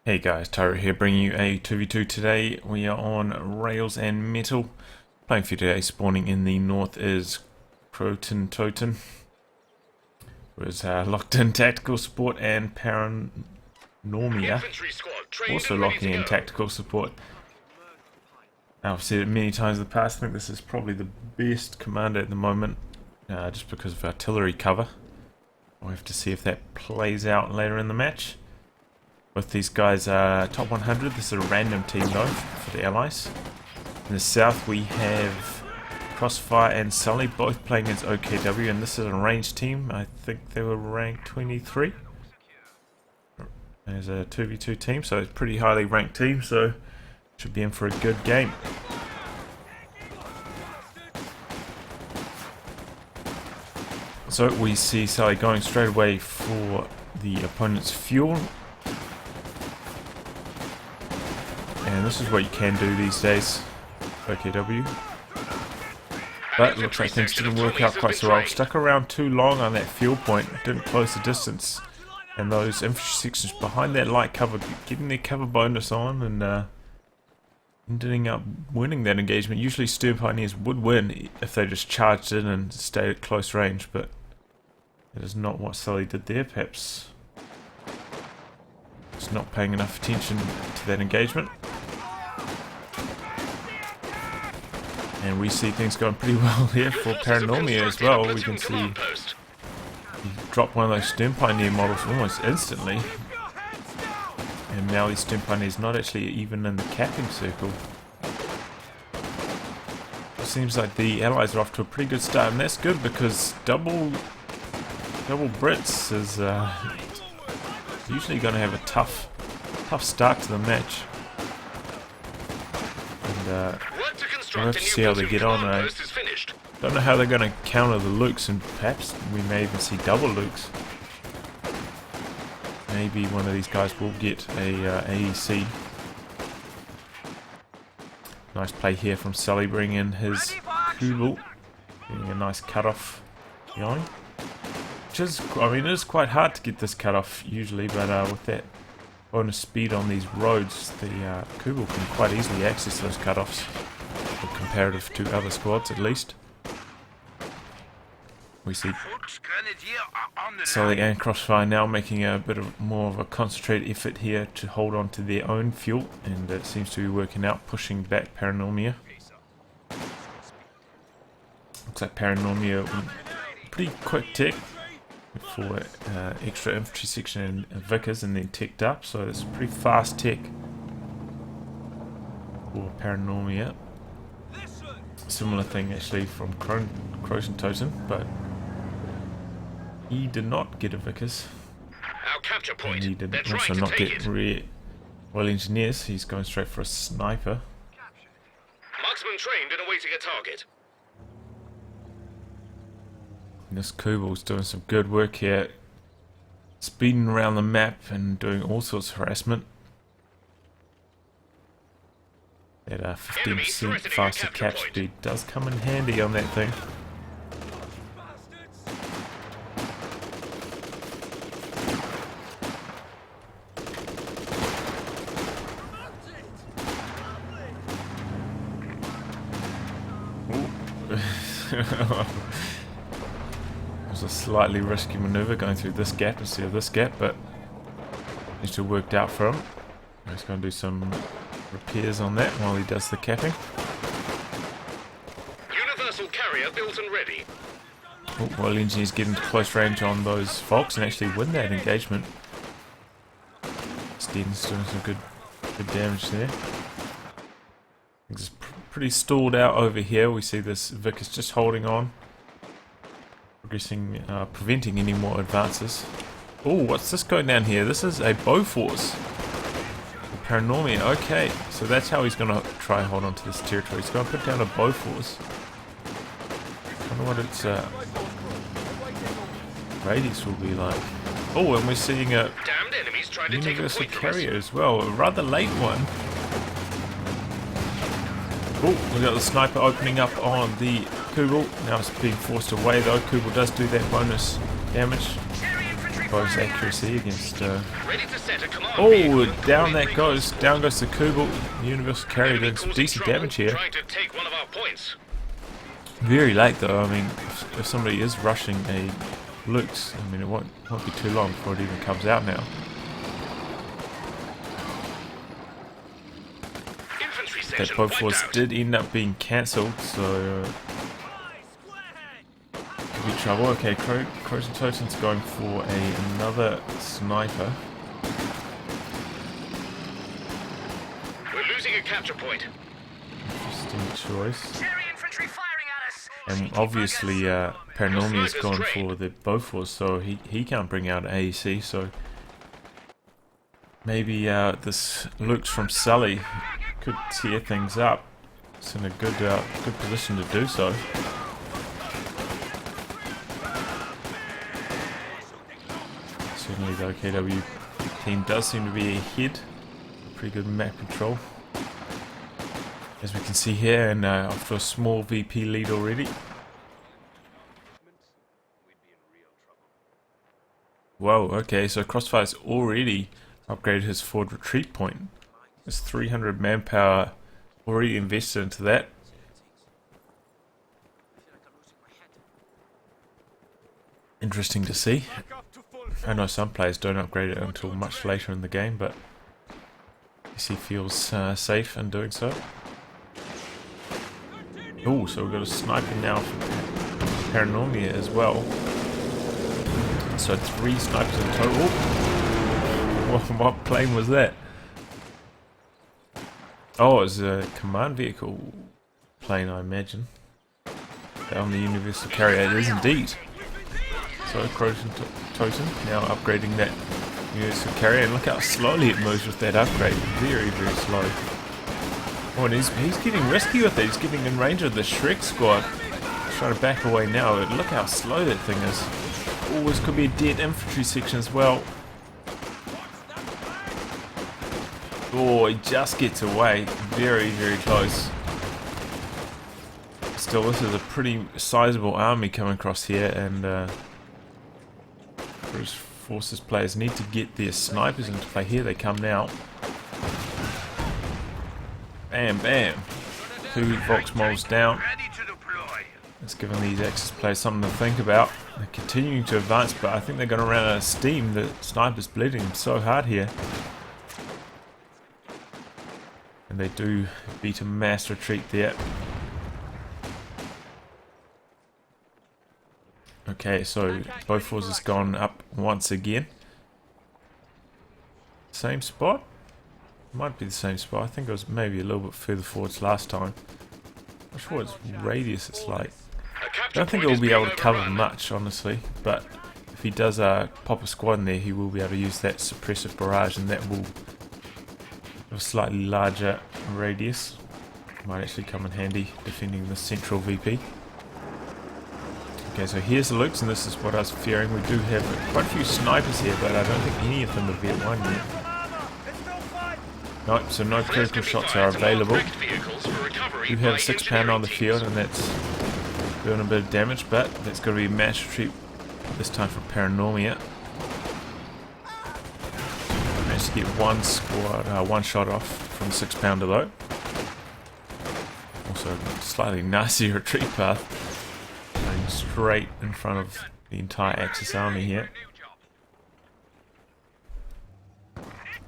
Hey guys, Tyro here bringing you a 2v2 today. We are on Rails and Metal. Playing for you today, spawning in the north is Krotentoten. Was locked in tactical support and PaRaNoMiA. Also locking in tactical support. Now, I've said it many times in the past, I think this is probably the best commander at the moment, just because of artillery cover. We'll have to see if that plays out later in the match. Both these guys are top 100. This is a random team though for the allies. In the south we have CrossFire and Sully, both playing against OKW, and this is a ranged team. I think they were ranked 23 as a 2v2 team, so it's a pretty highly ranked team, so should be in for a good game. So we see Sully going straight away for the opponent's fuel. And this is what you can do these days, OKW. But looks like things didn't work out quite so well. Stuck around too long on that fuel point, didn't close the distance. And those infantry sections behind that light cover, getting their cover bonus on and ending up winning that engagement. Usually Stern Pioneers would win if they just charged in and stayed at close range, but that is not what Sully did there. Perhaps just not paying enough attention to that engagement. And we see things going pretty well here for PaRaNoMiA as well. We can see he dropped one of those Stern Pioneer models almost instantly. And now his Stern Pioneer is not actually even in the capping circle. It seems like the allies are off to a pretty good start, and that's good because double Brits is usually going to have a tough start to the match. And we'll have to see how they get on. I don't know how they're going to counter the Lukes, and perhaps we may even see double Lukes. Maybe one of these guys will get a AEC. Nice play here from Sully, bringing in his Kubel, getting a nice cutoff going. Which is, I mean, it is quite hard to get this cutoff usually, but with that bonus speed on these roads, the Kubel can quite easily access those cutoffs. Comparative to other squads, at least. We see Sully and Crossfire now making a bit of more of a concentrated effort here to hold on to their own fuel, and it seems to be working out, pushing back PaRaNoMiA. Looks like PaRaNoMiA pretty quick tech for extra infantry section and Vickers, and then teched up, so it's pretty fast tech for PaRaNoMiA. Similar thing actually from Krotentoten, but he did not get a Vickers. Our capture point. And he did also not get well engineers. He's going straight for a sniper. Marksman trained and awaiting a target. And this Kubel's doing some good work here, speeding around the map and doing all sorts of harassment. That 15% faster cap speed does come in handy on that thing. It was a slightly risky maneuver going through this gap instead of this gap, but it still worked out for him. He's going to do some repairs on that while he does the capping. Universal carrier built and ready. Oh, while engineers get into close range on those Volks and actually win that engagement. Steven's doing some good damage there. It's pretty stalled out over here. We see this Vic is just holding on, progressing, preventing any more advances. Oh, what's this going down here? This is a Bofors. PaRaNoMiA, okay, so that's how he's going to try and hold on to this territory. He's going to put down a Bofors. I wonder what its radius will be like. Oh, and we're seeing a universal carrier as well, a rather late one. Oh, we got the sniper opening up on the Kubel. Now it's being forced away though. Kubel does do that bonus damage. Bow's accuracy against... Ready to set a command Oh, vehicle down complete that goes. Down goes the Kubel. Universal carrier doing some causing decent trouble, damage here. Trying to take one of our points. Very late though. I mean, if somebody is rushing a Lux, I mean, it won't be too long before it even comes out now. Infantry That section both wiped wars out. did end up being cancelled, so could be trouble. Okay, Krotentoten's going for another sniper. We're losing a capture point. Interesting choice. Cherry infantry firing at us. And obviously, PaRaNoMiA's gone for the Bofors, so he can't bring out an AEC. So maybe this Lux from Sully could tear things up. It's in a good position to do so. Certainly, the OKW team does seem to be ahead. Pretty good map control, as we can see here, and after a small VP lead already. Whoa, okay, so CrossFire's already upgraded his forward retreat point. There's 300 manpower already invested into that. Interesting to see. I know some players don't upgrade it until much later in the game, but I guess he feels safe in doing so. Oh, so we've got a sniper now for PaRaNoMiA as well. So 3 snipers in total. What plane was that? Oh, it was a command vehicle plane, I imagine. On the universal carrier, it is indeed. So Krotentoten now upgrading that universal carrier, and look how slowly it moves with that upgrade. Very, very slow. Oh, and he's getting risky with it. He's getting in range of the Shrek squad. He's trying to back away now. But look how slow that thing is. Oh, this could be a dead infantry section as well. Oh, he just gets away. Very, very close. Still, this is a pretty sizable army coming across here, and British Forces players need to get their snipers into play. Here they come now. Bam, bam. 2 Vox Moles down. It's given these Axis players something to think about. They're continuing to advance, but I think they're going to run out of steam. The sniper's bleeding them so hard here. And they do beat a mass retreat there. Okay, so both forces gone up once again. Same spot? Might be the same spot. I think it was maybe a little bit further forwards last time. Not sure what its radius it's like. I don't think it will be able to cover much, honestly. But if he does pop a squad in there, he will be able to use that suppressive barrage, and that will have a slightly larger radius. Might actually come in handy defending the central VP. Okay, so here's the Lux, and this is what I was fearing. We do have quite a few snipers here, but I don't think any of them have hit one yet. Nope, so no critical shots are available. We have a 6-pounder on the field, and that's doing a bit of damage, but that's going to be a mass retreat this time for PaRaNoMiA. Managed to get one shot off from the 6-pounder though. Also, a slightly nasty retreat path, going straight in front of the entire Axis army here.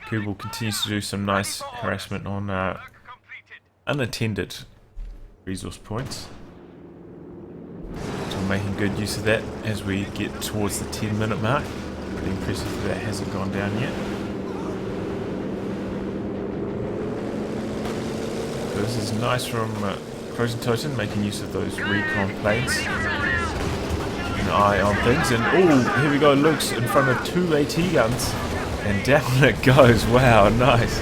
Kubel continues to do some nice harassment on unattended resource points. So making good use of that as we get towards the 10-minute mark. Pretty impressive that hasn't gone down yet. So this is nice from Krotentoten, making use of those recon planes. Keeping an eye on things, and oh, here we go, Luke's in front of 2 AT guns. And down it goes. Wow, nice.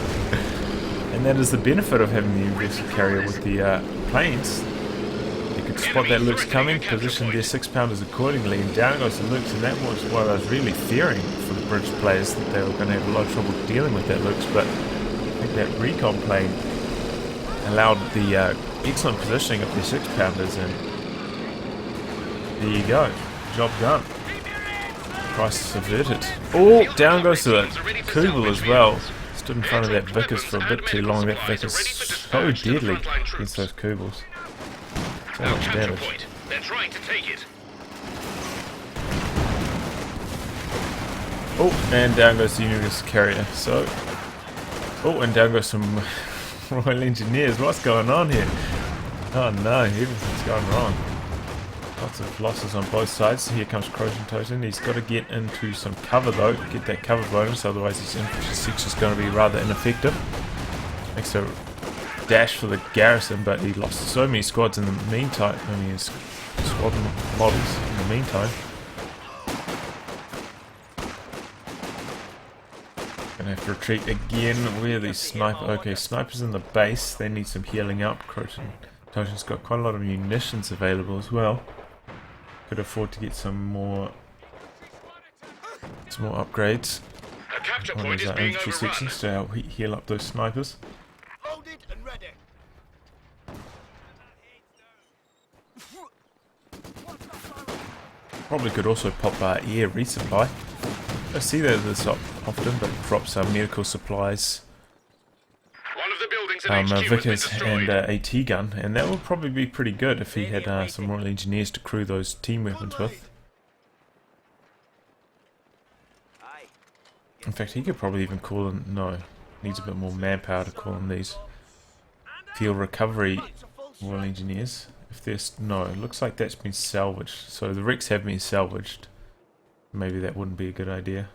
And that is the benefit of having the universal carrier with the planes. You could spot that Lux coming, position their 6-pounders accordingly, and down goes the Lux. And that was what I was really fearing for the British players, that they were going to have a lot of trouble dealing with that Lux. But I think that recon plane allowed the excellent positioning of their 6-pounders, and there you go. Job done. Crisis averted. Oh, down goes the Kubel as well. Stood in front of that Vickers for a bit too long. That Vickers so deadly against those Kubels. So much damage. They're trying to take it. Oh, and down goes the Unionist carrier. So, oh, and down goes some Royal Engineers. What's going on here? Oh no, everything's going wrong. Lots of losses on both sides. Here comes Krotentoten. He's got to get into some cover though, get that cover bonus, otherwise his infantry section is going to be rather ineffective. Makes a dash for the garrison, but he lost so many squads in the meantime. I mean, his squad models in the meantime. Gonna have to retreat again. Where are these snipers? Okay, snipers in the base. They need some healing up. Krotentoten's got quite a lot of munitions available as well. Could afford to get some more upgrades A capture on point his is being infantry overrun. sections to help heal up those snipers. Loaded and ready. Probably could also pop air resupply. I see that this often, but it drops medical supplies, One of the buildings in HQ has been Vickers destroyed. and AT gun, and that would probably be pretty good if he had some Royal Engineers to crew those team weapons with. In fact, he could probably even call in. No, needs a bit more manpower to call in these field recovery Royal Engineers. If there's no, it looks like that's been salvaged. So the wrecks have been salvaged. Maybe that wouldn't be a good idea.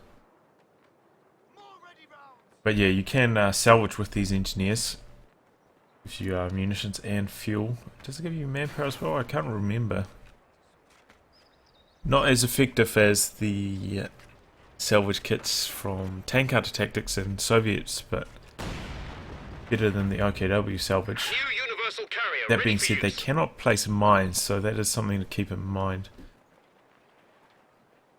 But yeah, you can salvage with these engineers. If you have munitions and fuel. Does it give you manpower as well? I can't remember. Not as effective as the salvage kits from Tank Counter Tactics and Soviets, but better than the OKW salvage. New universal carrier That ready being for said, they use. cannot place mines, so that is something to keep in mind.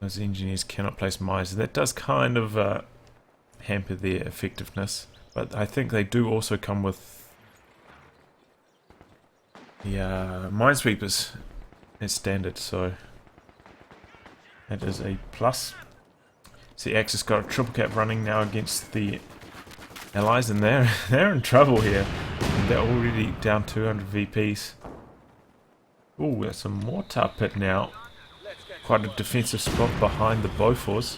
Those engineers cannot place mines. That does kind of hamper their effectiveness, but I think they do also come with the minesweepers as standard, so that is a plus. See, Axis got a triple cap running now against the Allies, and they're in trouble here. And they're already down 200 VPs. Ooh, that's a mortar pit now. Quite a defensive spot behind the Bofors.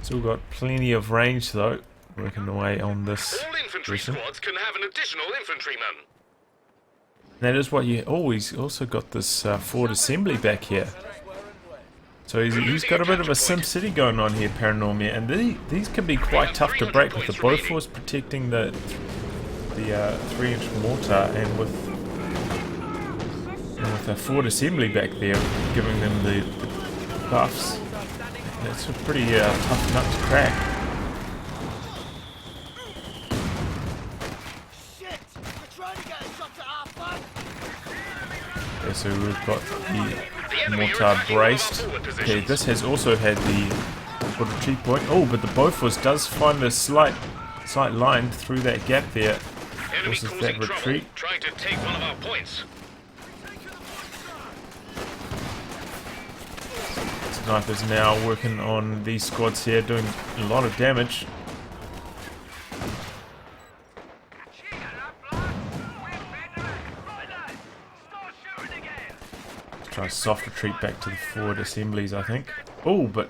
Still got plenty of range though, working away on this All infantry position. squads can have an additional infantryman. That is what you. Oh, he's also got this forward assembly back here. So he's got a bit of a Sim City going on here, PaRaNoMiA, and these can be quite tough to break with the Bofors protecting the 3-inch mortar, and with a forward assembly back there giving them the buffs. That's a pretty tough nut to crack. Shit! They're trying to get a shot at our flank. Okay, so we've got the The enemy are mortar attacking one of our braced. forward Okay, positions. this has also had the retreat point. Oh, but the Bofors does find a slight line through that gap there. Enemy Forces causing that trouble, retreat. trying to take one of our points. Snipers now working on these squads here, doing a lot of damage. Try a soft retreat back to the forward assemblies, I think. Oh, but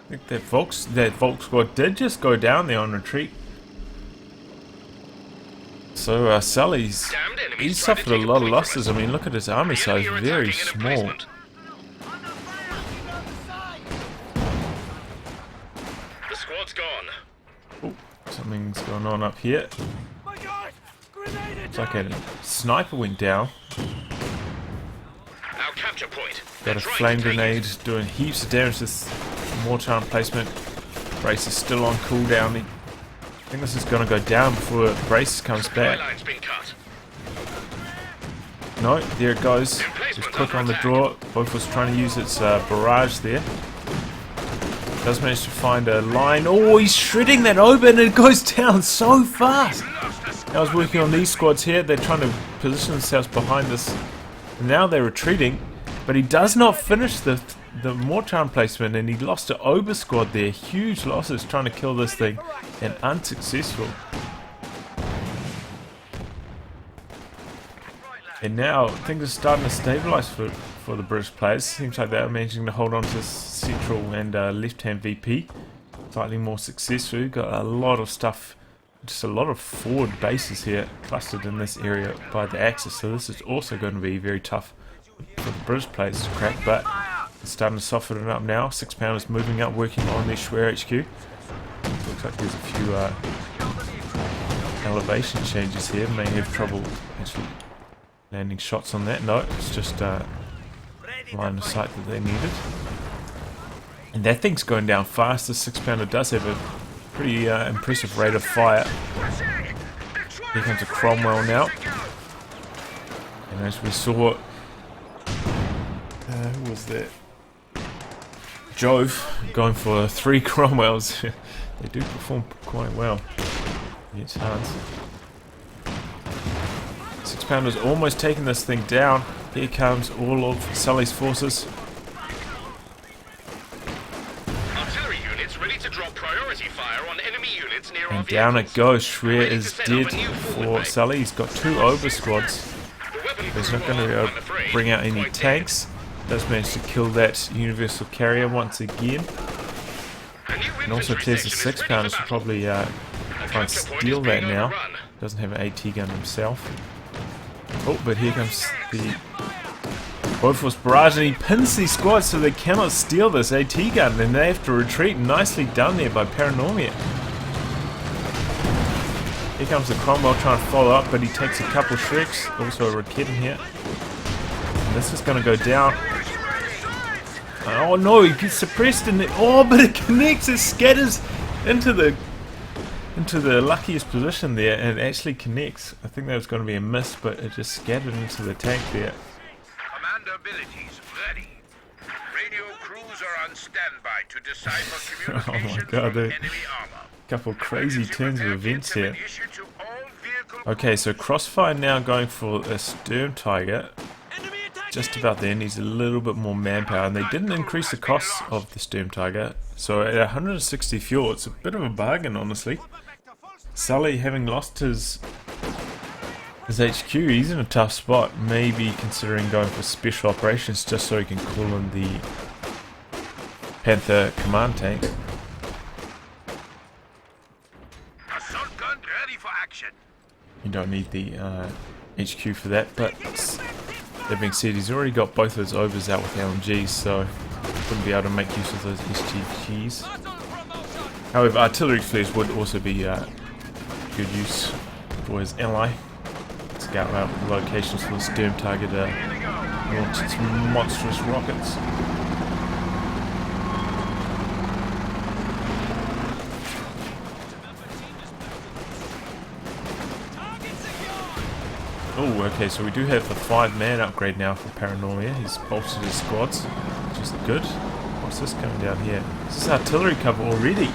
I think that Volk squad did just go down there on retreat. So Sully's Damned enemies he's tried to suffered a take lot of point from losses. us. I mean, look at his army The size, enemy are very attacking an small. emplacement. The squad's gone. Oh, something's going on up here. My God! Grenade It's like a sniper went down. Our capture point. Got They're a trying flame to take grenade it. doing heaps of damage. This mortar emplacement. Brace is still on cooldown. I think this is going to go down before Brace comes Supply back. line's been cut. No, there it goes. Just quick on the draw. Both was trying to use its barrage there. Does manage to find a line. Oh, he's shredding that open and it goes down so fast. I was working on these squads here. They're trying to position themselves behind this. And now they're retreating. But he does not finish the the Mortar placement, and he lost to Ober squad there. Huge losses trying to kill this thing, and unsuccessful. And now things are starting to stabilise for the British players. Seems like they're managing to hold on to central and left-hand VP slightly more successfully. We've got a lot of stuff, just a lot of forward bases here clustered in this area by the Axis. So this is also going to be very tough for the British players to crack, but it's starting to soften it up now. 6 pounders moving up, working on their Schwer HQ. Looks like there's a few elevation changes here. May have trouble actually landing shots on that. No, it's just line of sight that they needed. And that thing's going down fast. The 6 pounder does have a pretty impressive rate of fire. Here comes a Cromwell now. And as we saw, who was that? Jove going for 3 Cromwells. They do perform quite well against Hans. 6 pounders almost taking this thing down. Here comes all of Sully's forces. Artillery units ready to drop priority fire on enemy units near our And down it vehicles. goes. Schwer Ready to is set up dead a new for forward base. Sully. He's got 2 over squads. The weapon He's crew not going to are, be able I'm to afraid, bring out any quite dead. tanks. Does manage to kill that universal carrier once again. A new And also infantry there's a section is 6 ready pounder for should battle. probably A try and capture point steal is that being now. overrun. Doesn't have an AT gun himself. Oh, but here comes the Bofors barrage, and he pins these squads so they cannot steal this AT gun, and they have to retreat. Nicely done there by PaRaNoMiA. Here comes the Cromwell trying to follow up, but he takes a couple Shreks. Also a Raketen here. And this is going to go down. Oh no, he gets suppressed in the... Oh, but it connects, it scatters into the luckiest position there, and it actually connects. I think that was going to be a miss, but it just scattered into the tank there. Commander abilities ready. Radio crews are on standby to decipher Oh my communications God, from they- enemy armor. Couple crazy turns of events here. Been issued to all vehicle Okay, so CrossFire now going for a Sturm Tiger. Just about there, needs a little bit more manpower, and they didn't increase the cost of the Sturm Tiger. So at 160 fuel, it's a bit of a bargain, honestly. Sully, having lost his HQ, he's in a tough spot. Maybe considering going for special operations just so he can call in the Panther command tank. assault gun ready for action. You don't need the HQ for that, but that being said, he's already got both of his overs out with LMGs, so wouldn't be able to make use of those SGGs. However, artillery flares would also be good use for his ally. Scout out locations for the Sturm Tiger to launch its monstrous rockets. Oh, okay, so we do have the 5-man upgrade now for PaRaNoMiA. He's bolstered his squads, which is good. What's this coming down here? This is artillery cover already.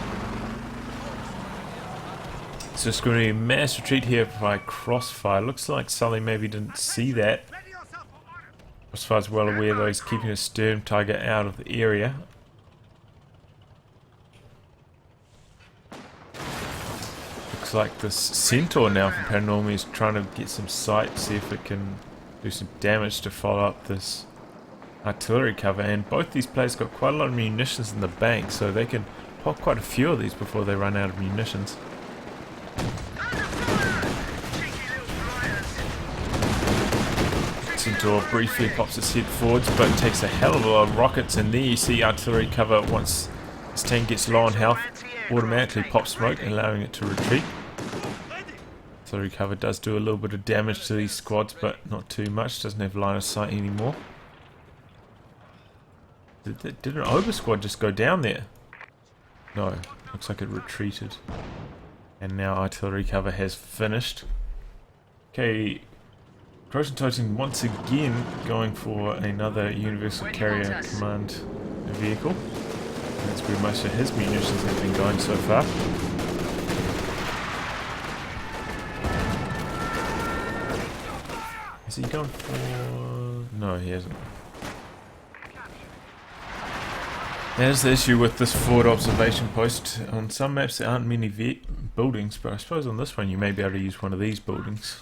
So it's going to be a mass retreat here by CrossFire. Looks like Sully maybe didn't see that. CrossFire's well aware though, he's keeping his Sturm Tiger out of the area. Looks like this Centaur now from PaRaNoMiA is trying to get some sight, see if it can do some damage to follow up this artillery cover. And both these players got quite a lot of munitions in the bank, so they can pop quite a few of these before they run out of munitions. Centaur briefly pops its head forwards, but takes a hell of a lot of rockets, and there you see artillery cover once this tank gets low on health, automatically pops smoke, allowing it to retreat. Artillery cover does do a little bit of damage to these squads, but not too much, doesn't have line of sight anymore. Did an over squad just go down there? No, looks like it retreated. And now artillery cover has finished. Okay, Krotentoten once again going for another universal carrier command vehicle. That's where most of his munitions have been going so far. Is he going for... No, he hasn't. There's the issue with this forward observation post. On some maps there aren't many buildings, but I suppose on this one you may be able to use one of these buildings.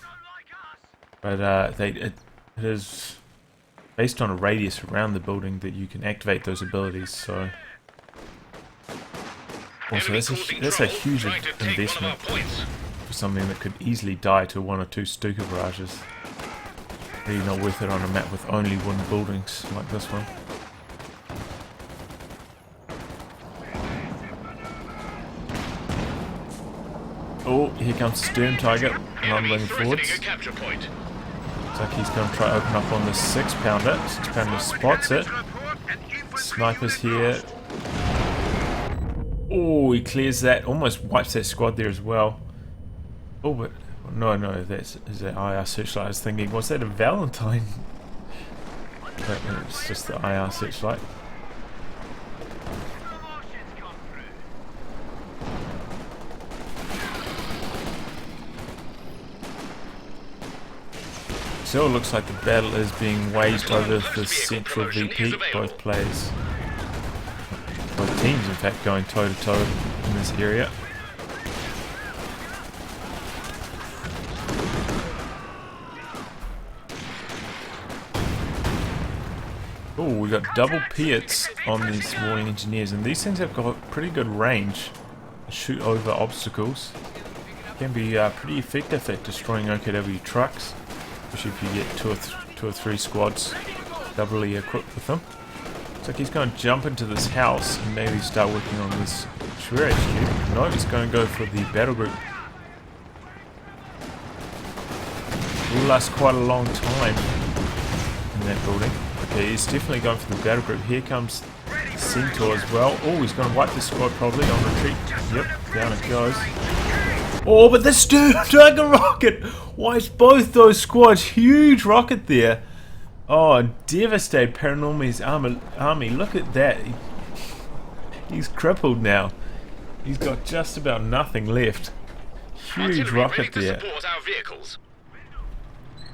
But it is based on a radius around the building that you can activate those abilities, so... Also, that's a huge investment for something that could easily die to 1 or 2 Stuka barrages. Really not worth it on a map with only wooden buildings like this one. Oh, here comes the Stern Tiger, rumbling forwards. Looks like he's going to try to open up on the 6-pounder. 6-pounder spots it. Snipers here. Oh, he clears that. Almost wipes that squad there as well. Oh, but no, is that IR searchlight. I was thinking, was that a Valentine? But it's just the IR searchlight. So it looks like the battle is being waged over the central VP. Both players, both teams in fact, going toe to toe in this area. Oh, we got double Piats on these warring engineers, and these things have got pretty good range. Shoot over obstacles. Can be pretty effective at destroying OKW trucks. Especially if you get two or three squads doubly equipped with them. Looks like he's going to jump into this house and maybe start working on this Schwer HQ. No, he's going to go for the battle group. It will last quite a long time in that building. Okay, he's definitely going for the battle group. Here comes Centaur as well. Oh, he's going to wipe this squad probably on retreat. Yep, down it goes. Oh, but the Stern Tiger rocket! Why is both those squads? Huge rocket there. Oh, devastated PaRaNoMiA's army. Look at that. He's crippled now. He's got just about nothing left. Huge rocket there.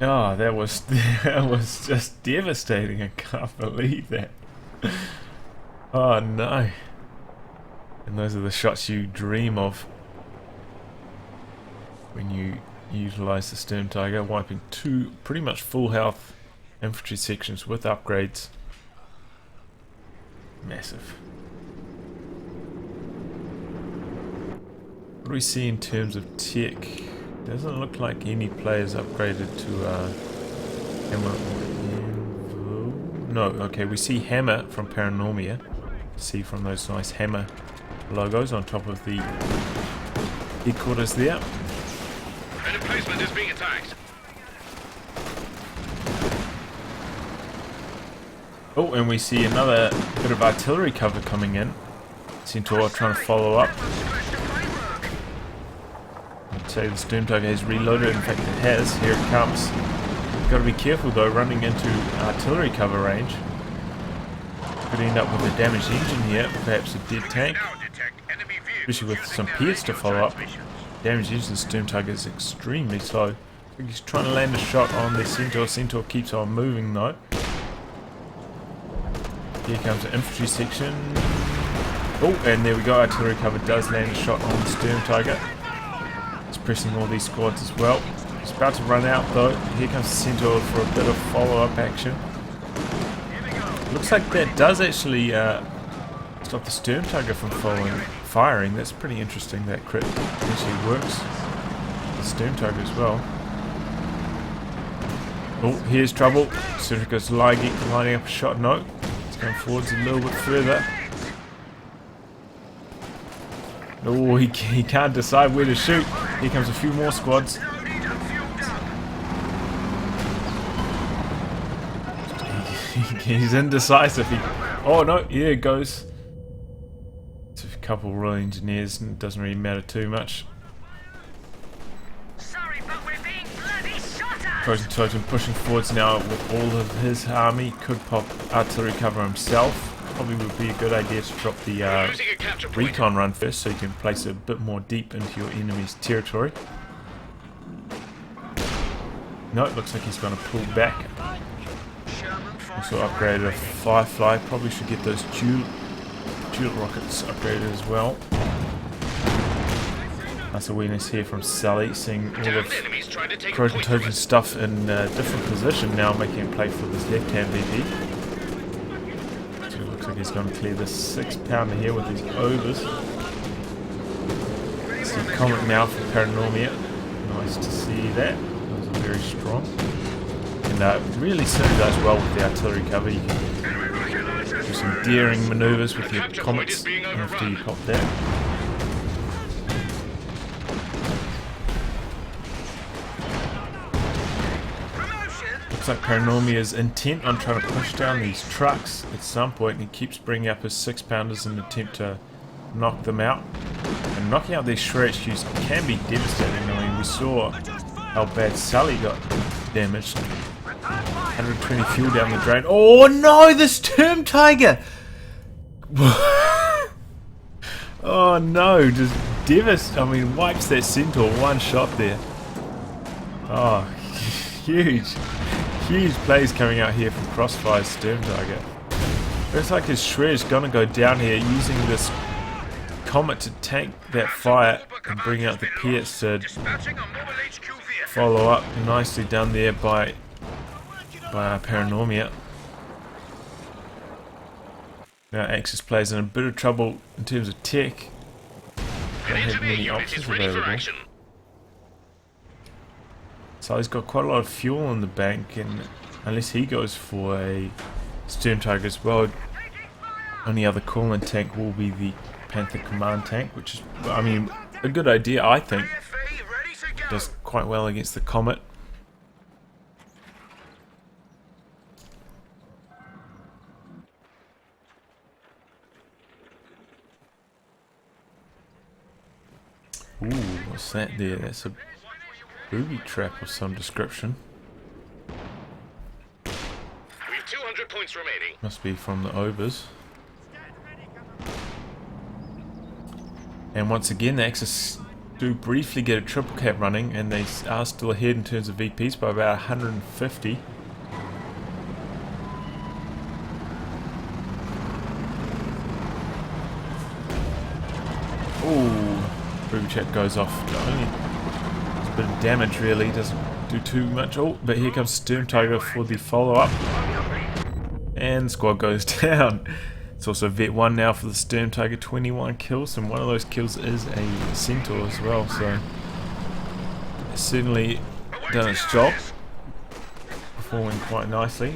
Oh, that was just devastating. I can't believe that. Oh no. And those are the shots you dream of when you utilize the Stern Tiger, wiping 2 pretty much full health infantry sections with upgrades. Massive. What do we see in terms of tech? Doesn't look like any players upgraded to Hammer. No, okay, we see Hammer from PaRaNoMiA. See from those nice Hammer logos on top of the headquarters there. An emplacement is being attacked. Oh, and we see another bit of artillery cover coming in. Centaur trying to follow up. I'd say the Stern Tiger has reloaded. In fact, it has. Here it comes. Got to be careful though, running into artillery cover range. Could end up with a damaged engine here, perhaps a dead tank. Especially with some Piats to follow up. Damage engine, the Stern Tiger is extremely slow. I think he's trying to land a shot on the Centaur. Centaur keeps on moving though. Here comes the infantry section. Oh, and there we go. Artillery cover does land a shot on the Stern Tiger. It's pressing all these squads as well. It's about to run out though. Here comes the Centaur for a bit of follow-up action. Looks like that does actually stop the Stern Tiger from firing. That's pretty interesting. That crit actually works. The Stern Tiger as well. Oh, here's trouble. Surika's lining up a shot. No, it's going forwards a little bit further. Oh, he can't decide where to shoot. Here comes a few more squads. He's indecisive. Oh no, here it goes. It's a couple of Royal Engineers and it doesn't really matter too much. Sorry, but we're being bloody shot at! Krotentoten pushing forwards now with all of his army. Could pop artillery cover himself. Probably would be a good idea to drop the recon run first so you can place it a bit more deep into your enemy's territory. No, it looks like he's going to pull back. Also upgraded a Firefly. Probably should get those dual dual rockets upgraded as well. Nice awareness here from Sully, seeing all of Enemies trying to take a point from Krotentoten us. stuff in a different position now, making him play for this left-hand VP. So it looks like he's going to clear this 6-pounder here with his overs. See comment now for PaRaNoMiA. Nice to see that. Those are very strong. And really synergize well with the artillery cover. You can do some daring maneuvers with your comets after you pop that. Looks like PaRaNoMiA is intent on trying to push down these trucks at some point. He keeps bringing up his 6-pounders in an attempt to knock them out. And knocking out these HQs can be devastating. I mean, we saw how bad Sully got damaged. 120 fuel down the drain. Oh no, the Storm Tiger! Oh no, just devastating. I mean, wipes that Centaur, one shot there. Oh, huge plays coming out here from CrossFire's Storm Tiger. Looks like his Shredder's gonna go down here using this Comet to tank that fire and bring out the Pierce to follow up. Nicely done there by PaRaNoMiA. Now Axis plays in a bit of trouble in terms of tech. Don't have many options available. So he's got quite a lot of fuel in the bank, and unless he goes for a Storm Tiger as well, only other coolant tank will be the Panther Command tank, which is, I mean, a good idea, I think. Does quite well against the Comet. Ooh, what's that there? That's a booby trap of some description. We've 200 points remaining. Must be from the overs. And once again, the Axis do briefly get a triple cap running, and they are still ahead in terms of VPs by about 150. Ooh, booby trap goes off. Only a bit of damage, really, doesn't do too much. Oh, but here comes Storm Tiger for the follow-up. And squad goes down. It's also Vet 1 now for the Storm Tiger, 21 kills, and one of those kills is a Centaur as well, so it's certainly done its job, performing quite nicely.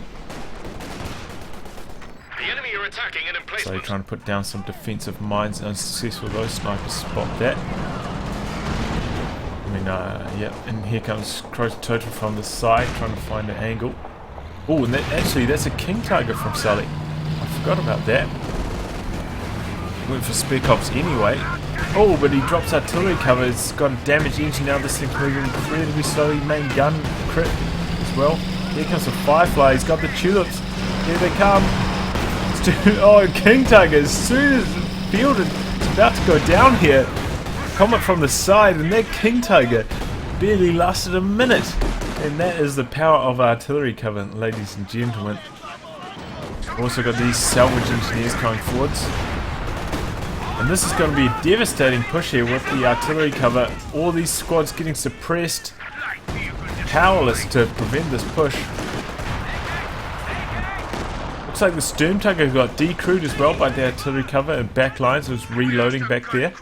The enemy are attacking an So emplacement. you're trying to put down some defensive mines, unsuccessful. Those snipers spot that. I mean, yeah, and here comes Krotentoten from the side, trying to find an angle. Oh, and that's a King Tiger from Sully. I forgot about that. Went for Spec Ops anyway. Oh, but he drops artillery cover. It's got a damaged engine now. This thing's moving incredibly slowly. Main gun crit as well. Here comes the Firefly. He's got the tulips. Here they come. Oh, King Tiger, as soon as fielded, it's about to go down here. Comet from the side, and that King Tiger barely lasted a minute. And that is the power of artillery cover, ladies and gentlemen. Also got these salvage engineers coming forwards. And this is going to be a devastating push here with the artillery cover. All these squads getting suppressed. Powerless to prevent this push. Looks like the Storm Tiger got decrewed as well by the artillery cover and back lines. It was reloading back there.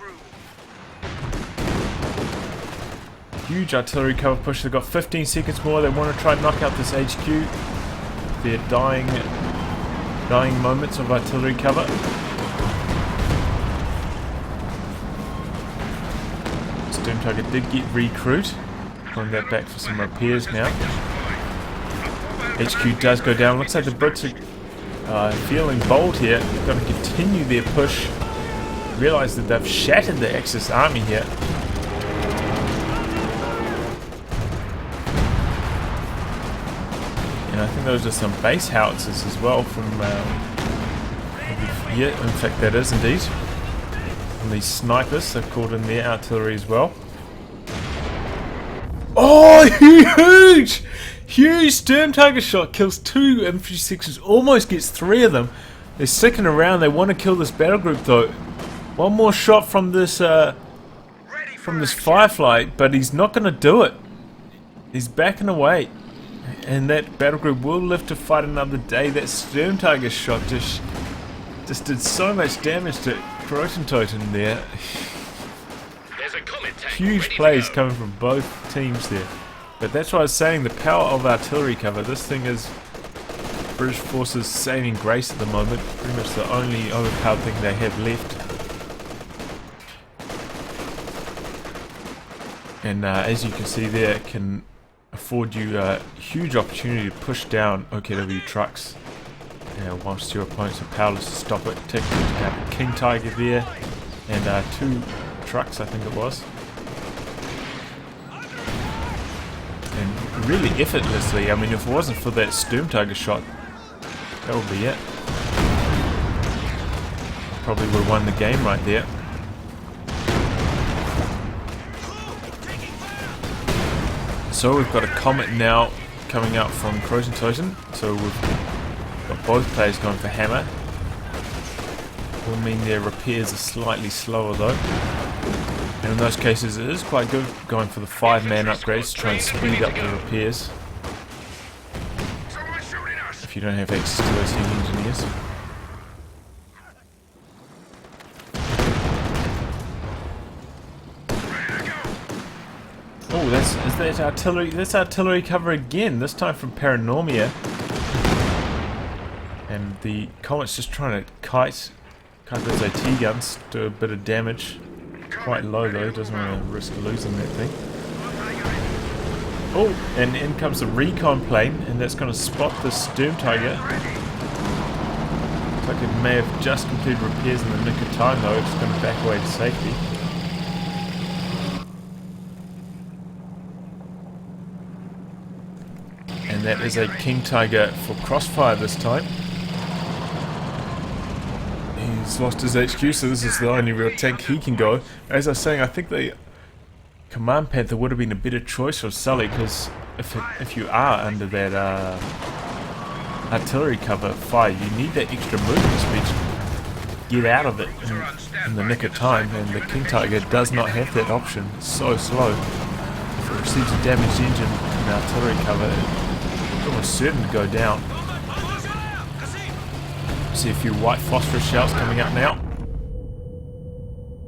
Huge artillery cover push. They've got 15 seconds more. They want to try and knock out this HQ. They're dying moments of artillery cover. Storm Tiger did get recruit. Pulling that back for some repairs now. HQ does go down. Looks like the Brits are feeling bold here. They're going to continue their push. Realise that they've shattered the Axis army here. And I think those are some base howitzers as well from... yeah, in fact that is indeed. And these snipers, they've called in their artillery as well. Oh, huge! Huge Storm Tiger shot, kills 2 infantry sections, almost gets 3 of them. They're sticking around. They want to kill this battle group though. One more shot from this Firefly, but he's not going to do it. He's backing away. And that battle group will live to fight another day. That Sturm Tiger shot just did so much damage to Krotentoten there. There's a comet tank Huge ready to plays go. coming from both teams there. But that's why I was saying the power of artillery cover. This thing is British forces saving grace at the moment. Pretty much the only overpowered thing they have left. And as you can see there, it can afford you a huge opportunity to push down OKW trucks. Whilst your opponents are powerless to stop it. Take out King Tiger there. And 2 trucks, I think it was. And really effortlessly. I mean, if it wasn't for that Sturm Tiger shot, that would be it. Probably would have won the game right there. So we've got a comet now coming out from Krotentoten. So we've got both players going for hammer. Will mean their repairs are slightly slower though. And in those cases it is quite good going for the 5-man upgrades to try and speed up the repairs. If you don't have access to those heavy engineers. Oh, is that artillery? That's artillery cover again. This time from PaRaNoMiA. And the comet's just trying to kite those AT guns, do a bit of damage. Quite low though. Doesn't want to risk losing that thing. Oh, and in comes the recon plane, and that's going to spot the Sturm Tiger. Looks like it may have just completed repairs in the nick of time though. It's going to back away to safety. And that is a King Tiger for CrossFire this time. He's lost his HQ, so this is the only real tank he can go. As I was saying, I think the Command Panther would have been a better choice for Sully, because if you are under that artillery cover fire, you need that extra movement speed to get out of it in the nick of time, and the King Tiger does not have that option. It's so slow. If it receives a damaged engine in artillery cover, it's almost certain to go down. See a few white phosphorus shells coming up now.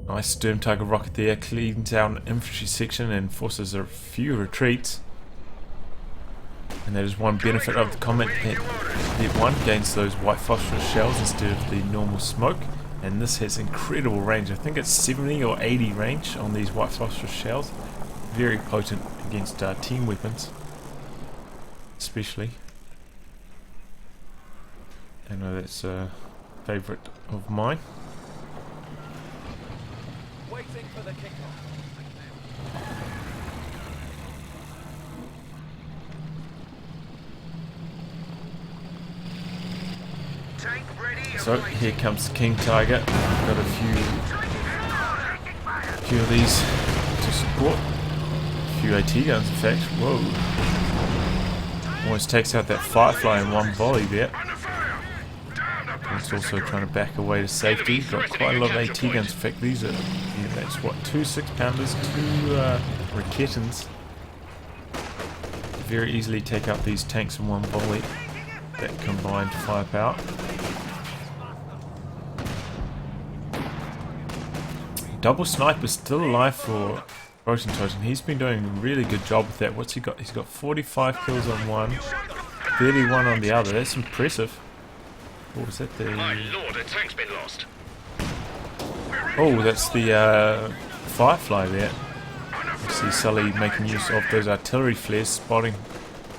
Nice Sturm Tiger rocket there, cleans out an infantry section and forces a few retreats. And that is one benefit of the Comet, that it one gains those white phosphorus shells instead of the normal smoke. And this has incredible range. I think it's 70 or 80 range on these white phosphorus shells. Very potent against team weapons, especially. I know that's a favourite of mine. Waiting for the kickoff. Tank ready. So here comes the King Tiger. Got a few of these to support. A few AT guns, in fact. Whoa! Almost takes out that Firefly in one volley there. It's also trying to back away to safety. Got quite a lot of AT guns. In fact, these are, that's what, 2 6-pounders, 2 Raketens. Very easily take out these tanks in one volley. That combined firepower. Double Sniper still alive for Krotentoten. He's been doing a really good job with that. What's he got? He's got 45 kills on one, 31 on the other. That's impressive. What was that? My lord, a tank's been lost. Oh, that's the Firefly there. You see Sully making use of those artillery flares, spotting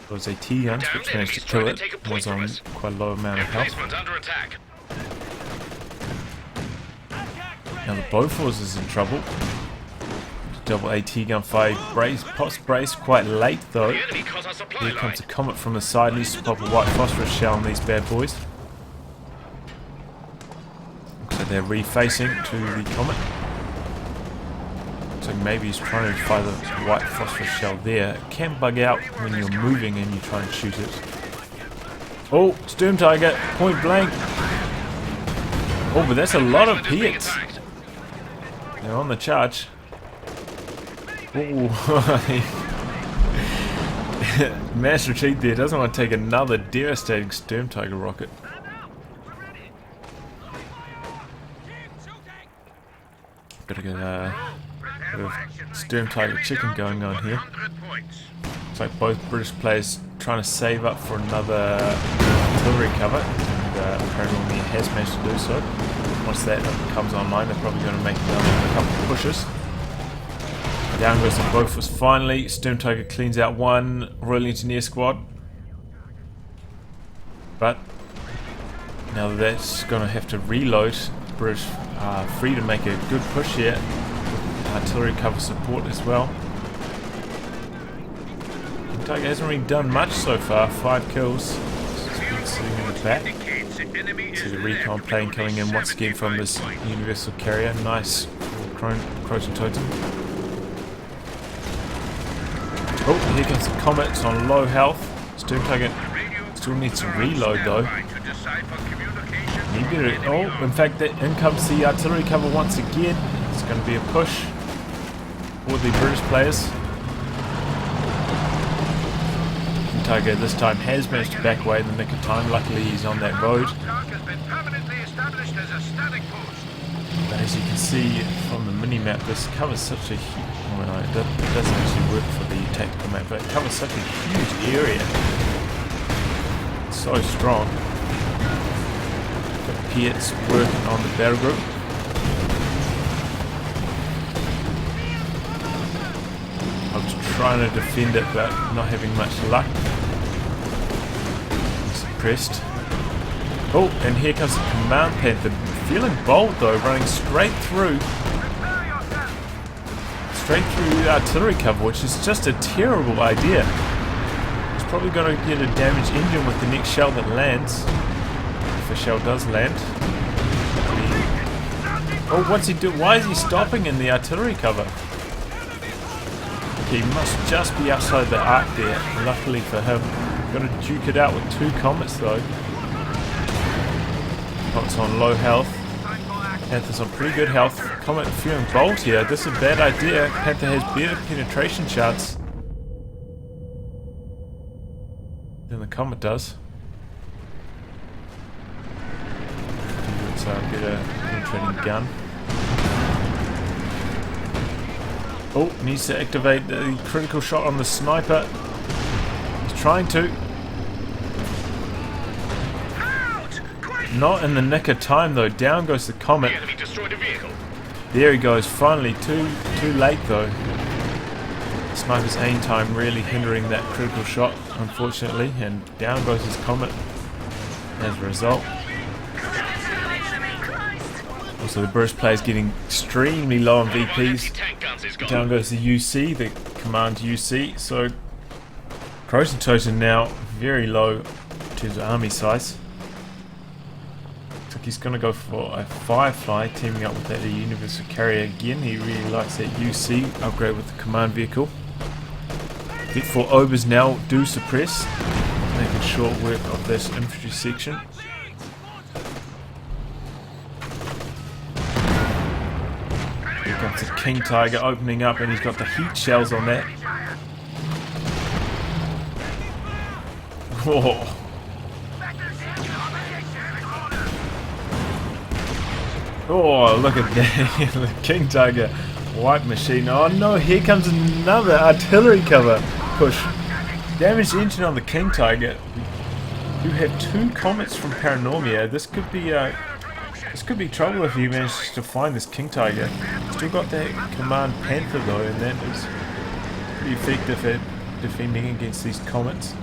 those AT guns, which managed to kill it. Was on quite a low amount of health. Emplacement under attack. Now the Bofors is in trouble. Double AT gun fire. Pops brace quite late though. The enemy cut our supply Here line. comes a comet from the side. Needs to pop a white phosphorus shell on these bad boys. So they're refacing to the comet. So maybe he's trying to fire the white phosphorus shell there. It can bug out when you're moving and you try and shoot it. Oh, Sturm Tiger, point blank. Oh, but that's a lot of Island is being hits. attacked. They're on the charge. Ooh. Mass retreat there. Doesn't want to take another devastating Sturm Tiger rocket. Gotta get a bit of Sturm Tiger chicken going on here. 100 points. Looks like both British players trying to save up for another artillery cover, and PaRaNoMiA has managed to do so. Once that comes online, they're probably going to make another couple of pushes. Down goes the Bofors finally. Sturm Tiger cleans out one Royal Engineer squad. But now that's going to have to reload. British are free to make a good push here. Artillery cover support as well. Tiger hasn't really done much so far. 5 kills. Just been sitting in the back. See the recon plane coming in once again from this universal carrier. Nice Krotentoten. Oh, here comes the Comet. It's on low health. Sturm Tiger still needs to reload though. Oh, in fact, in comes the artillery cover once again. It's going to be a push for the British players. Tiger this time has managed to back away in the nick of time. Luckily, he's on that road. But as you can see from the mini-map, this covers such a huge... Well, no, it doesn't actually work for the tactical map, but it covers such a huge area. It's so strong. Got Piet's working on the battle group. I was trying to defend it, but not having much luck. Suppressed. Oh, and here comes the Command Panther. Feeling bold though, running straight through the artillery cover, which is just a terrible idea. He's probably going to get a damaged engine with the next shell that lands. If a shell does land. Oh, what's he do? Why is he stopping in the artillery cover? He must just be outside the arc there. Luckily for him. Got to duke it out with 2 comets though. Comet's on low health. Panther's on pretty good health. Comet feeling bold here. This is a bad idea. Panther has better penetration shots than the Comet does. It's a better penetrating gun. Oh, needs to activate the critical shot on the sniper. He's trying to. Not in the nick of time though. Down goes the Comet. The enemy destroyed a vehicle. There he goes. Finally, too late though. Sniper's aim time really hindering that critical shot, unfortunately, and down goes his Comet as a result. Also, the British players getting extremely low on VPs. Down goes the UC, the command UC. So, Krotentoten now very low in terms of army size. Looks like he's going to go for a Firefly, teaming up with that universal carrier again. He really likes that UC upgrade with the command vehicle. Vet 4 Obers now do suppress, making short work of this infantry section. Here comes the King Tiger opening up, and he's got the heat shells on that. Whoa. Oh, look at that. The King Tiger white machine. Oh no, here comes another artillery cover push. Damaged engine on the King Tiger. You have 2 comets from PaRaNoMiA. This could be trouble if he manages to find this King Tiger. Still got that command Panther though, and that is pretty effective at defending against these comets.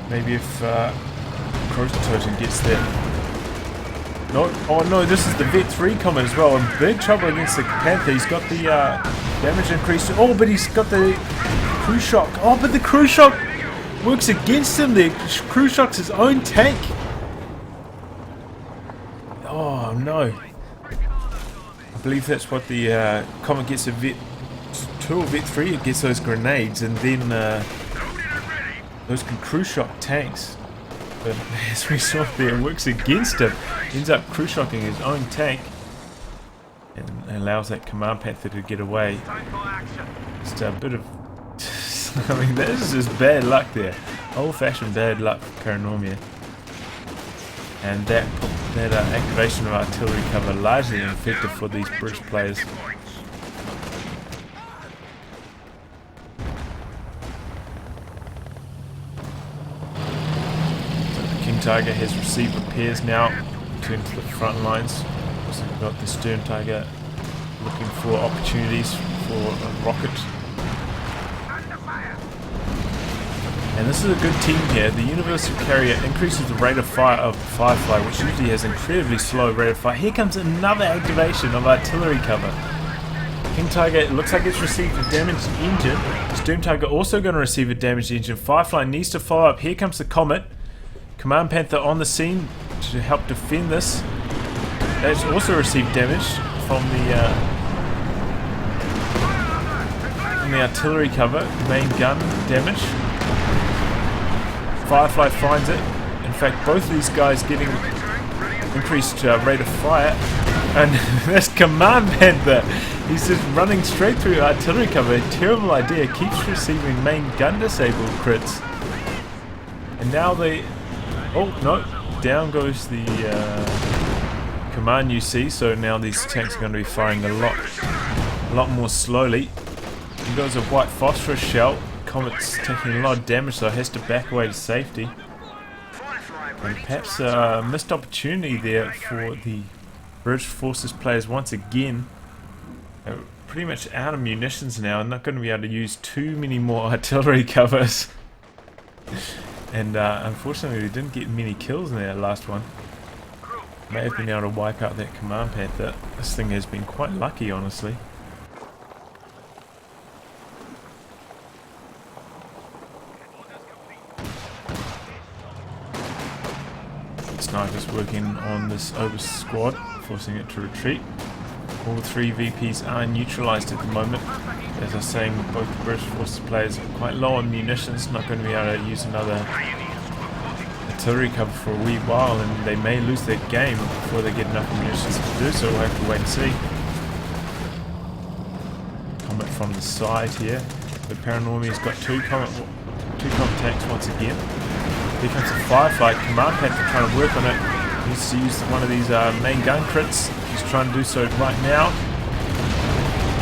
Maybe if Krotentoten gets that. No, oh no, this is the Vet 3 Comet as well. In big trouble against the Panther. He's got the damage increase. Oh, but he's got the crew shock. Oh, but the crew shock works against him. The crew shock's his own tank. Oh no. I believe that's what the Comet gets a Vet 2 or Vet 3. It gets those grenades, and then those can crew shock tanks. But as we saw there, it works against him. He ends up crew shocking his own tank and allows that command panther to get away. Just a bit of... I mean, this is just bad luck there. Old-fashioned bad luck for PaRaNoMiA. And that activation of artillery cover largely ineffective for these British players. King Tiger has received repairs now, returned to the front lines. Also got the Stern Tiger looking for opportunities for a rocket. And this is a good team here. The Universal Carrier increases the rate of fire of Firefly, which usually has incredibly slow rate of fire. Here comes another activation of artillery cover. King Tiger, it looks like it's received a damaged engine. Stern Tiger also going to receive a damaged engine. Firefly needs to follow up. Here comes the Comet. Command Panther on the scene to help defend this. That's also received damage from the artillery cover. Main gun damage. Firefly finds it. In fact, both of these guys getting increased rate of fire. And this Command Panther, he's just running straight through artillery cover. A terrible idea. Keeps receiving main gun disabled crits. And now they... Oh, no. Down goes the command UC. So now these tanks are going to be firing a lot more slowly. He goes a white phosphorus shell. Comet's taking a lot of damage, so it has to back away to safety. And perhaps a missed opportunity there for the British Forces players once again. They're pretty much out of munitions now, and not going to be able to use too many more artillery covers. And unfortunately they didn't get many kills in that last one. May have been able to wipe out that Command Panther. This thing has been quite lucky, honestly. Snipers working on this over squad, forcing it to retreat. All three VPs are neutralized at the moment. As I was saying, both the British Forces players are quite low on munitions, not going to be able to use another artillery cover for a wee while, and they may lose their game before they get enough munitions to do so. We'll have to wait and see. Comet from the side here. But PaRaNoMiA's got two Comet tanks once again. Here comes the Firefly. Command Panther trying to work on it. He needs to use one of these main gun crits. He's trying to do so right now.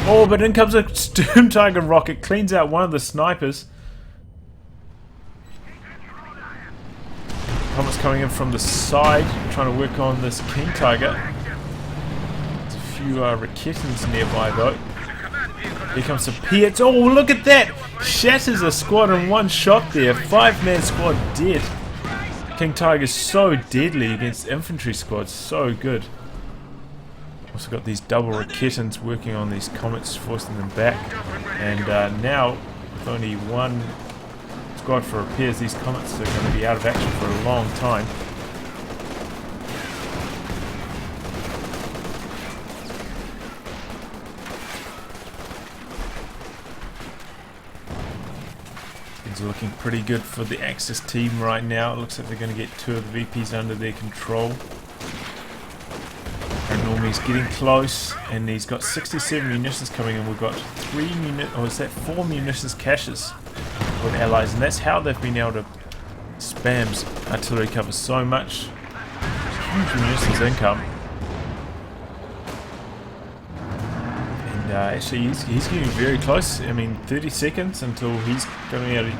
Oh, but in comes a Stern Tiger rocket. Cleans out one of the snipers. Comet's coming in from the side, trying to work on this King Tiger. There's a few Raketans nearby though. Here comes the Piets. Oh, look at that! Shatters a squad in one shot there. 5-man squad dead. King Tiger's so deadly against infantry squads. So good. Also got these double Raketans working on these Comets, forcing them back. And now, with only one squad for repairs, these Comets are going to be out of action for a long time. Things are looking pretty good for the Axis team right now. It looks like they're going to get 2 of the VPs under their control. PaRaNoMiA's getting close, and he's got 67 munitions coming in. We've got 4 munitions caches with allies, and that's how they've been able to spam artillery cover so much. Huge munitions income. And actually he's getting very close. I mean, 30 seconds until he's going to be able to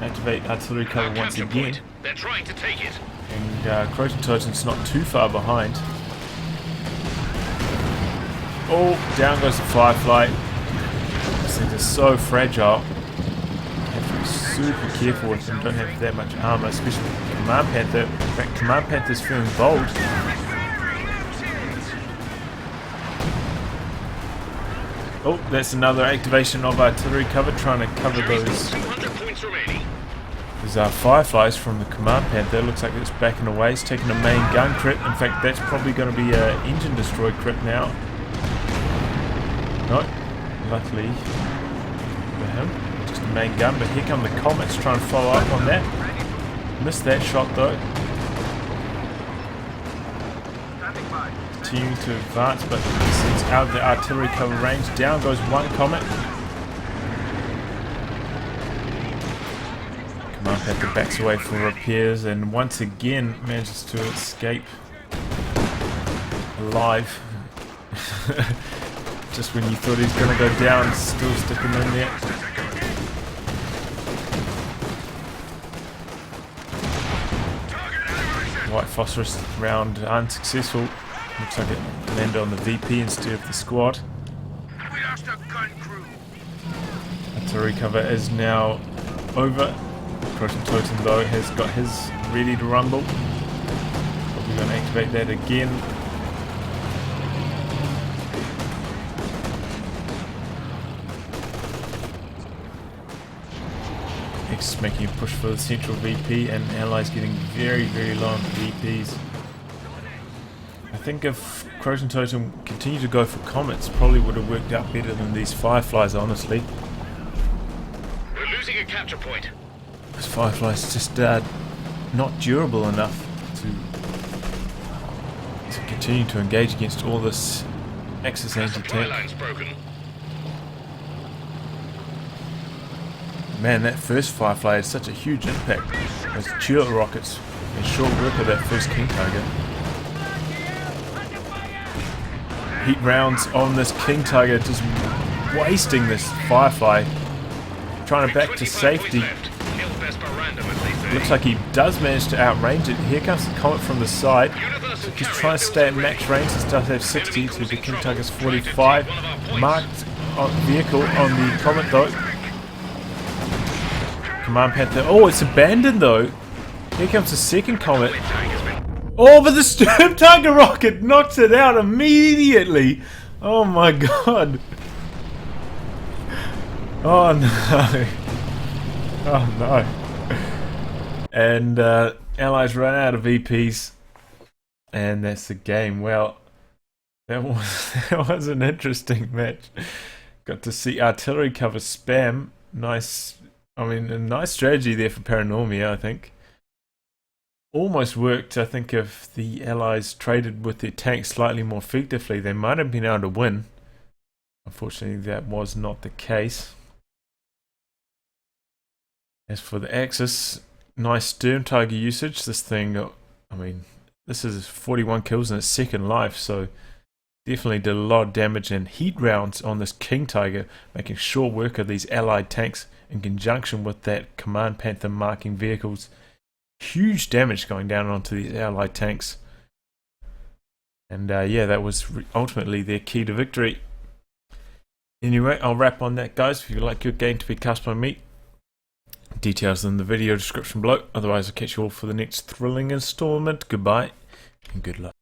activate artillery cover once again. They're trying to take it. And Krotentoten's not too far behind. Oh, down goes the Firefly. These things are so fragile. You have to be super careful with them. Don't have that much armor, especially with Command Panther. In fact, Command Panther's feeling bold. Oh, that's another activation of artillery cover, trying to cover those. 200 points remaining. There's Fireflies from the Command Panther. Looks like it's backing away. It's taking a main gun crit. In fact, that's probably going to be an engine destroy crit now. No, luckily for him, just a main gun. But here come the Comets trying to follow up on that. Missed that shot though. continuing to advance, but it's out of the artillery cover range. Down goes one Comet. Command Panther backs away for repairs and once again manages to escape alive. Just when you thought he was going to go down, still sticking in there. White phosphorus round unsuccessful. Looks like it landed on the VP instead of the squad. We lost a gun crew. Artillery cover is now over. Krotentoten though has got his ready to rumble. Probably going to activate that again. X making a push for the central VP and allies getting very, very low on VPs. I think if Krotentoten continued to go for comets, probably would have worked out better than these fireflies, honestly. We're losing a capture point. Those fireflies just not durable enough to continue to engage against all this Axis Supply anti-tank. line's broken. Man, that first Firefly had such a huge impact. Those turret rockets and short work of that first King Tiger. Heat rounds on this King Tiger, just wasting this Firefly. Trying to back to safety. Looks like he does manage to outrange it. Here comes the Comet from the side. So he's trying to stay at max range. He does have 60 to the King Tiger's 45. Marked vehicle on the Comet though. Command Panther. Oh, it's abandoned though. Here comes the second Comet. Oh, but the Sturm Tiger rocket knocks it out immediately. Oh my god. Oh no. Oh no. And Allies run out of VPs. And that's the game. Well, that was an interesting match. Got to see artillery cover spam. Nice. I mean, a nice strategy there for PaRaNoMiA, I think. Almost worked. I think if the Allies traded with their tanks slightly more effectively, they might have been able to win. Unfortunately, that was not the case. As for the Axis, nice Sturm Tiger usage. This thing, I mean, this is 41 kills in its second life, so definitely did a lot of damage and heat rounds on this King Tiger, making short work of these Allied tanks in conjunction with that Command Panther marking vehicles. Huge damage going down onto these Allied tanks. And yeah, that was ultimately their key to victory. Anyway, I'll wrap on that, guys. If you'd like your game to be cast by me, details in the video description below. Otherwise, I'll catch you all for the next thrilling installment. Goodbye and good luck.